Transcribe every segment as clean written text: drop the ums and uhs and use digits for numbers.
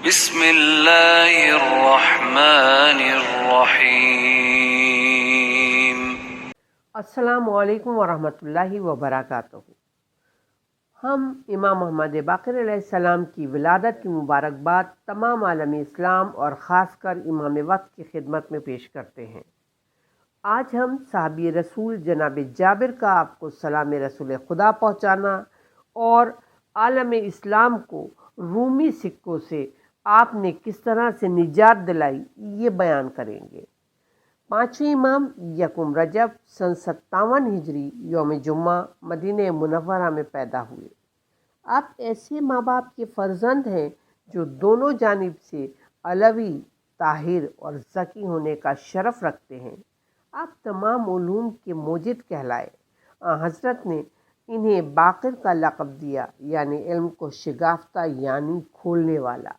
بسم اللہ الرحمن الرحیم۔ السلام علیکم ورحمۃ اللہ وبرکاتہ۔ ہم امام محمد باقر علیہ السلام کی ولادت کی مبارکباد تمام عالم اسلام اور خاص کر امام وقت کی خدمت میں پیش کرتے ہیں۔ آج ہم صحابی رسول جناب جابر کا آپ کو سلام رسول خدا پہنچانا اور عالم اسلام کو رومی سکوں سے آپ نے کس طرح سے نجات دلائی یہ بیان کریں گے۔ پانچویں امام یکم رجب سن 57 ہجری یوم جمعہ مدینہ منورہ میں پیدا ہوئے۔ آپ ایسے ماں باپ کے فرزند ہیں جو دونوں جانب سے علوی، طاہر اور ذکی ہونے کا شرف رکھتے ہیں۔ آپ تمام علوم کے موجد کہلائے۔ حضرت نے انہیں باقر کا لقب دیا، یعنی علم کو شگافتہ یعنی کھولنے والا۔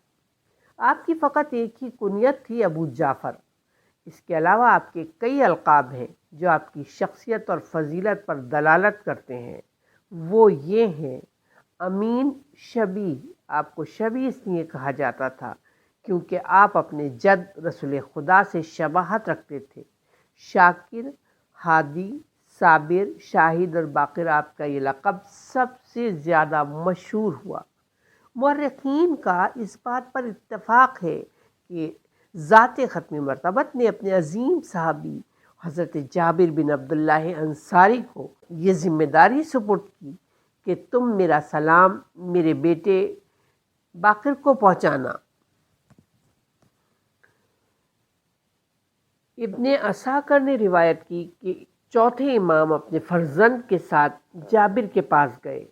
آپ کی فقط ایک ہی کنیت تھی، ابو جعفر۔ اس کے علاوہ آپ کے کئی القاب ہیں جو آپ کی شخصیت اور فضیلت پر دلالت کرتے ہیں۔ وہ یہ ہیں: امین، شبیہ۔ آپ کو شبیہ اس لیے کہا جاتا تھا کیونکہ آپ اپنے جد رسول خدا سے شباہت رکھتے تھے۔ شاکر، ہادی، صابر، شاہد اور باقر، آپ کا یہ لقب سب سے زیادہ مشہور ہوا۔ مورخین کا اس بات پر اتفاق ہے کہ ذات ختم مرتبت نے اپنے عظیم صحابی حضرت جابر بن عبداللہ انصاری کو یہ ذمہ داری سپرد کی کہ تم میرا سلام میرے بیٹے باقر کو پہنچانا۔ ابن عساکر نے روایت کی کہ چوتھے امام اپنے فرزند کے ساتھ جابر کے پاس گئے۔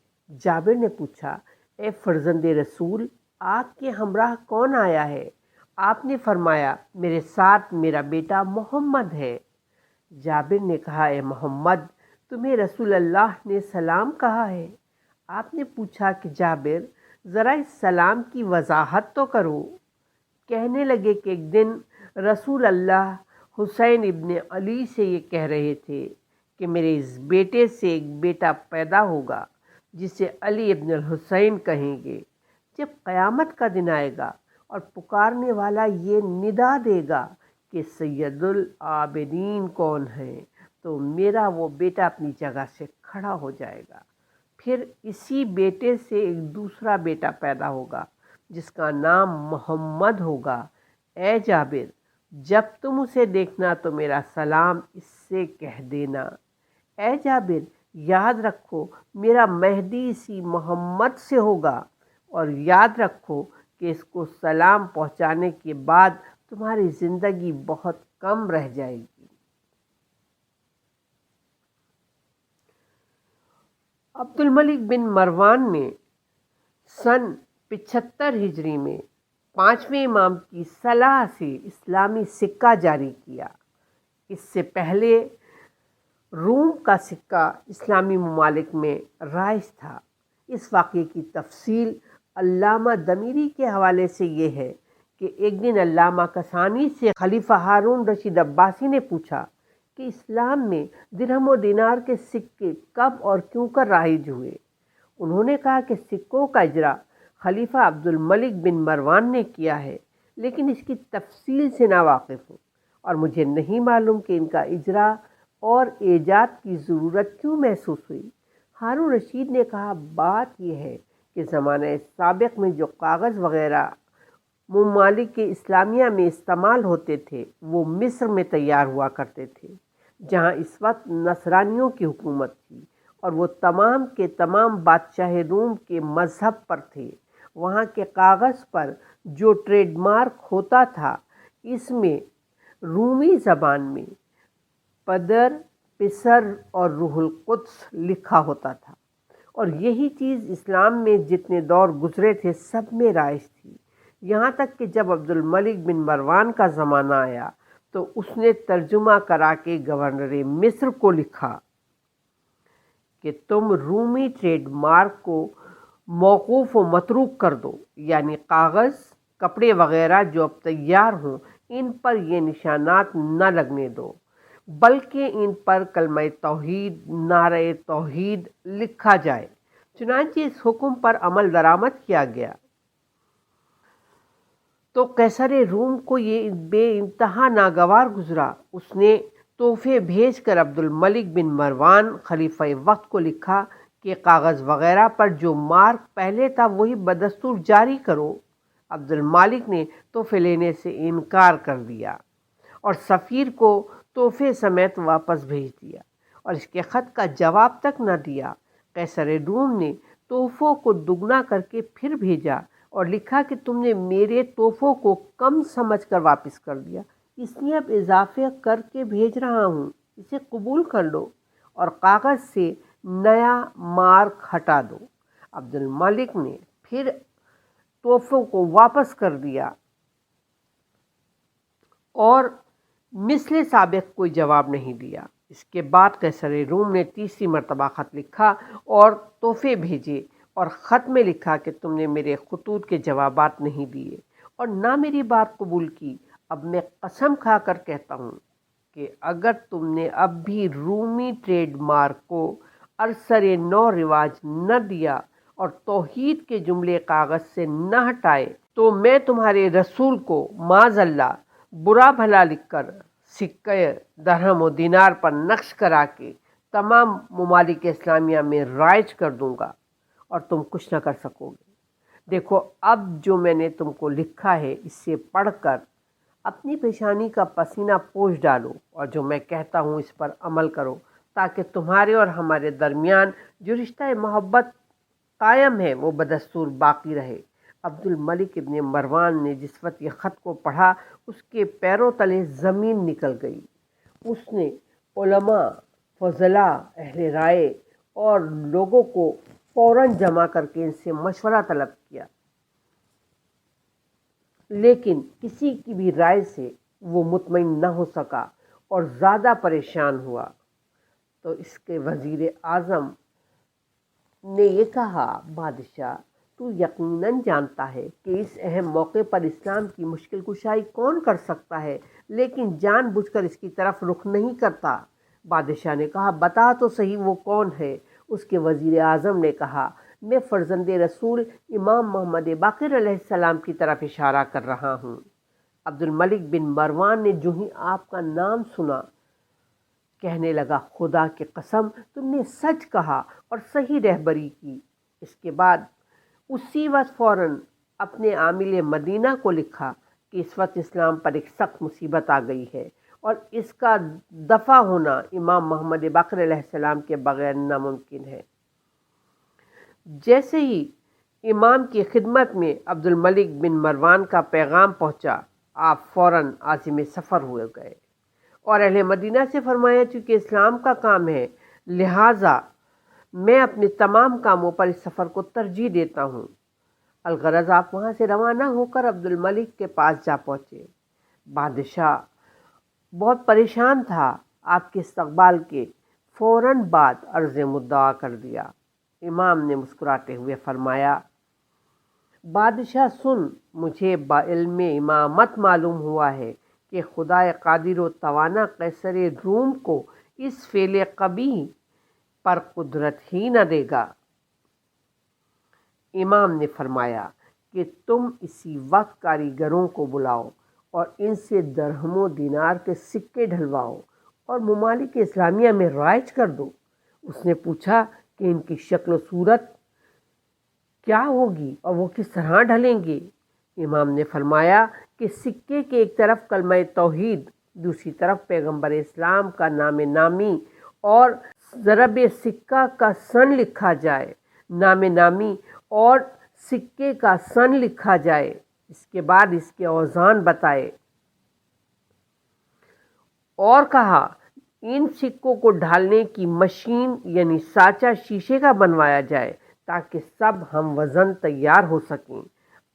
جابر نے پوچھا، اے فرزند رسول، آپ کے ہمراہ کون آیا ہے؟ آپ نے فرمایا، میرے ساتھ میرا بیٹا محمد ہے۔ جابر نے کہا، اے محمد، تمہیں رسول اللہ نے سلام کہا ہے؟ آپ نے پوچھا کہ جابر، ذرا اس سلام کی وضاحت تو کرو۔ کہنے لگے کہ ایک دن رسول اللہ حسین ابن علی سے یہ کہہ رہے تھے کہ میرے اس بیٹے سے ایک بیٹا پیدا ہوگا جسے علی ابن الحسین کہیں گے۔ جب قیامت کا دن آئے گا اور پکارنے والا یہ ندا دے گا کہ سید العابدین کون ہے، تو میرا وہ بیٹا اپنی جگہ سے کھڑا ہو جائے گا۔ پھر اسی بیٹے سے ایک دوسرا بیٹا پیدا ہوگا جس کا نام محمد ہوگا۔ اے جابر، جب تم اسے دیکھنا تو میرا سلام اس سے کہہ دینا۔ اے جابر، یاد رکھو میرا مہدی اسی محمد سے ہوگا، اور یاد رکھو کہ اس کو سلام پہنچانے کے بعد تمہاری زندگی بہت کم رہ جائے گی۔ عبد الملک بن مروان نے سن 75 ہجری میں پانچویں امام کی صلاح سے اسلامی سکہ جاری کیا۔ اس سے پہلے روم کا سکہ اسلامی ممالک میں رائج تھا۔ اس واقعے کی تفصیل علامہ دمیری کے حوالے سے یہ ہے کہ ایک دن علامہ کسانی سے خلیفہ ہارون رشید عباسی نے پوچھا کہ اسلام میں درہم و دینار کے سکے کب اور کیوں کر رائج ہوئے؟ انہوں نے کہا کہ سکوں کا اجرا خلیفہ عبد الملک بن مروان نے کیا ہے، لیکن اس کی تفصیل سے ناواقف ہوں اور مجھے نہیں معلوم کہ ان کا اجرا اور ایجاد کی ضرورت کیوں محسوس ہوئی۔ ہارون رشید نے کہا، بات یہ ہے کہ زمانہ سابق میں جو کاغذ وغیرہ ممالک اسلامیہ میں استعمال ہوتے تھے وہ مصر میں تیار ہوا کرتے تھے، جہاں اس وقت نصرانیوں کی حکومت تھی، اور وہ تمام کے تمام بادشاہ روم کے مذہب پر تھے۔ وہاں کے کاغذ پر جو ٹریڈ مارک ہوتا تھا، اس میں رومی زبان میں پدر، پسر اور روح القدس لکھا ہوتا تھا، اور یہی چیز اسلام میں جتنے دور گزرے تھے سب میں رائج تھی، یہاں تک کہ جب عبد الملک بن مروان کا زمانہ آیا تو اس نے ترجمہ کرا کے گورنر مصر کو لکھا کہ تم رومی ٹریڈ مارک کو موقوف و متروک کر دو، یعنی کاغذ، کپڑے وغیرہ جو اب تیار ہوں ان پر یہ نشانات نہ لگنے دو، بلکہ ان پر کلمہ توحید، نعرہ توحید لکھا جائے۔ چنانچہ اس حکم پر عمل درآمد کیا گیا۔ تو قیصر روم کو یہ بے انتہا ناگوار گزرا۔ اس نے تحفے بھیج کر عبد الملک بن مروان خلیفہ وقت کو لکھا کہ کاغذ وغیرہ پر جو مارک پہلے تھا وہی بدستور جاری کرو۔ عبد المالک نے تحفے لینے سے انکار کر دیا اور سفیر کو تحفے سمیت واپس بھیج دیا اور اس کے خط کا جواب تک نہ دیا۔ قیصر روم نے تحفوں کو دگنا کر کے پھر بھیجا اور لکھا کہ تم نے میرے تحفوں کو کم سمجھ کر واپس کر دیا، اس لیے اب اضافے کر کے بھیج رہا ہوں، اسے قبول کر لو اور کاغذ سے نیا مارک ہٹا دو۔ عبد الملک نے پھر تحفوں کو واپس کر دیا اور مثل سابق کوئی جواب نہیں دیا۔ اس کے بعد قیصر روم نے تیسری مرتبہ خط لکھا اور تحفے بھیجے اور خط میں لکھا کہ تم نے میرے خطوط کے جوابات نہیں دیے اور نہ میری بات قبول کی۔ اب میں قسم کھا کر کہتا ہوں کہ اگر تم نے اب بھی رومی ٹریڈ مارک کو ارسر نو رواج نہ دیا اور توحید کے جملے کاغذ سے نہ ہٹائے تو میں تمہارے رسول کو معاذ اللہ برا بھلا لکھ کر سکہ درہم و دینار پر نقش کرا کے تمام ممالک اسلامیہ میں رائج کر دوں گا اور تم کچھ نہ کر سکو گے۔ دیکھو اب جو میں نے تم کو لکھا ہے اس سے پڑھ کر اپنی پیشانی کا پسینہ پوچھ ڈالو اور جو میں کہتا ہوں اس پر عمل کرو تاکہ تمہارے اور ہمارے درمیان جو رشتہ محبت قائم ہے وہ بدستور باقی رہے۔ عبد الملک ابن مروان نے جس وقت یہ خط کو پڑھا اس کے پیروں تلے زمین نکل گئی۔ اس نے علماء، فضلاء، اہل رائے اور لوگوں کو فوراً جمع کر کے ان سے مشورہ طلب کیا، لیکن کسی کی بھی رائے سے وہ مطمئن نہ ہو سکا اور زیادہ پریشان ہوا۔ تو اس کے وزیر اعظم نے یہ کہا، بادشاہ تو یقیناً جانتا ہے کہ اس اہم موقع پر اسلام کی مشکل کشائی کون کر سکتا ہے، لیکن جان بوجھ کر اس کی طرف رخ نہیں کرتا۔ بادشاہ نے کہا، بتا تو صحیح وہ کون ہے؟ اس کے وزیر اعظم نے کہا، میں فرزند رسول امام محمد باقر علیہ السلام کی طرف اشارہ کر رہا ہوں۔ عبد الملک بن مروان نے جو ہی آپ کا نام سنا کہنے لگا، خدا کی قسم تم نے سچ کہا اور صحیح رہبری کی۔ اس کے بعد اسی وقت فوراً اپنے عامل مدینہ کو لکھا کہ اس وقت اسلام پر ایک سخت مصیبت آ گئی ہے اور اس کا دفع ہونا امام محمد باقر علیہ السلام کے بغیر ناممکن ہے۔ جیسے ہی امام کی خدمت میں عبد الملک بن مروان کا پیغام پہنچا، آپ فوراً عازم سفر ہوئے گئے اور اہل مدینہ سے فرمایا، چونکہ اسلام کا کام ہے لہٰذا میں اپنے تمام کاموں پر اس سفر کو ترجیح دیتا ہوں۔ الغرض آپ وہاں سے روانہ ہو کر عبد الملک کے پاس جا پہنچے۔ بادشاہ بہت پریشان تھا۔ آپ کے استقبال کے فوراً بعد عرض مدعا کر دیا۔ امام نے مسکراتے ہوئے فرمایا، بادشاہ سن، مجھے بعلم امامت معلوم ہوا ہے کہ خدا قادر و توانا قیصر روم کو اس فعل قبیح پر قدرت ہی نہ دے گا۔ امام نے فرمایا کہ تم اسی وقت کاریگروں کو بلاؤ اور ان سے درہم و دینار کے سکے ڈھلواؤ اور ممالک اسلامیہ میں رائج کر دو۔ اس نے پوچھا کہ ان کی شکل و صورت کیا ہوگی اور وہ کس طرح ڈھلیں گے؟ امام نے فرمایا کہ سکے کے ایک طرف کلمہ توحید، دوسری طرف پیغمبر اسلام کا نام نامی اور ضرب سکہ کا سن لکھا جائے، نام نامی اور سکے کا سن لکھا جائے۔ اس کے بعد اس کے اوزان بتائے اور کہا، ان سکوں کو ڈھالنے کی مشین یعنی سانچہ شیشے کا بنوایا جائے تاکہ سب ہم وزن تیار ہو سکیں۔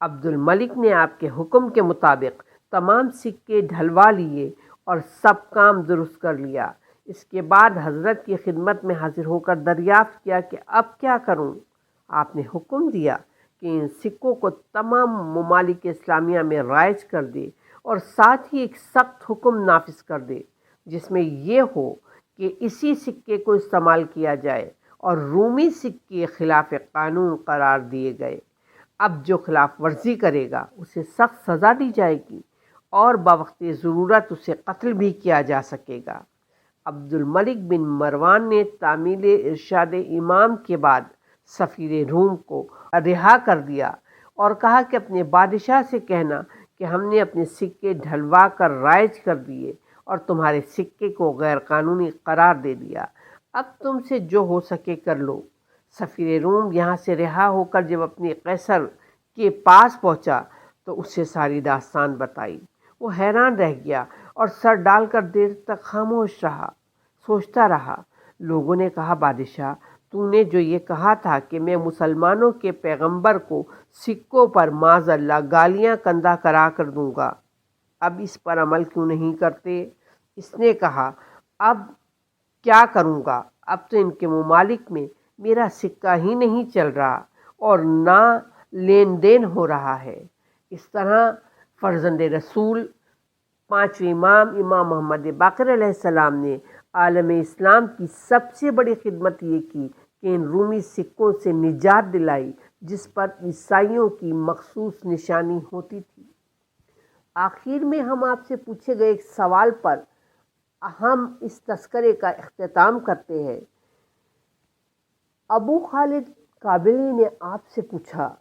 عبد الملک نے آپ کے حکم کے مطابق تمام سکے ڈھلوا لیے اور سب کام درست کر لیا۔ اس کے بعد حضرت کی خدمت میں حاضر ہو کر دریافت کیا کہ اب کیا کروں؟ آپ نے حکم دیا کہ ان سکوں کو تمام ممالک اسلامیہ میں رائج کر دے اور ساتھ ہی ایک سخت حکم نافذ کر دے جس میں یہ ہو کہ اسی سکے کو استعمال کیا جائے اور رومی سکے خلاف قانون قرار دیے گئے۔ اب جو خلاف ورزی کرے گا اسے سخت سزا دی جائے گی اور بوقت ضرورت اسے قتل بھی کیا جا سکے گا۔ عبد الملک بن مروان نے تعمیل ارشاد امام کے بعد سفیر روم کو رہا کر دیا اور کہا کہ اپنے بادشاہ سے کہنا کہ ہم نے اپنے سکے ڈھلوا کر رائج کر دیے اور تمہارے سکے کو غیر قانونی قرار دے دیا، اب تم سے جو ہو سکے کر لو۔ سفیر روم یہاں سے رہا ہو کر جب اپنے قیصر کے پاس پہنچا تو اسے ساری داستان بتائی۔ وہ حیران رہ گیا اور سر ڈال کر دیر تک خاموش رہا، سوچتا رہا۔ لوگوں نے کہا، بادشاہ، تو نے جو یہ کہا تھا کہ میں مسلمانوں کے پیغمبر کو سکوں پر معاذ اللہ گالیاں کندہ کرا کر دوں گا، اب اس پر عمل کیوں نہیں کرتے؟ اس نے کہا، اب کیا کروں گا؟ اب تو ان کے ممالک میں میرا سکہ ہی نہیں چل رہا اور نہ لین دین ہو رہا ہے۔ اس طرح فرزند رسول پانچویں امام محمد باقر علیہ السلام نے عالم اسلام کی سب سے بڑی خدمت یہ کی کہ ان رومی سکوں سے نجات دلائی جس پر عیسائیوں کی مخصوص نشانی ہوتی تھی۔ آخر میں ہم آپ سے پوچھے گئے ایک سوال پر ہم اس تذکرے کا اختتام کرتے ہیں۔ ابو خالد کابلی نے آپ سے پوچھا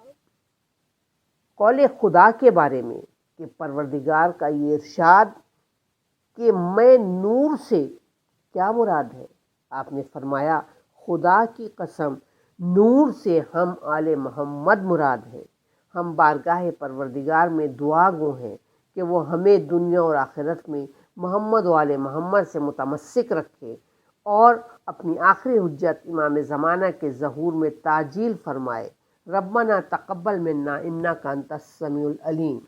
قول خدا کے بارے میں کہ پروردگار کا یہ ارشاد کہ میں نور سے کیا مراد ہے؟ آپ نے فرمایا، خدا کی قسم، نور سے ہم آل محمد مراد ہے۔ ہم بارگاہ پروردگار میں دعا گو ہیں کہ وہ ہمیں دنیا اور آخرت میں محمد و آل محمد سے متمسک رکھے اور اپنی آخری حجت امام زمانہ کے ظہور میں تعجیل فرمائے۔ ربنا تقبل منا انک انت السمیع العلیم۔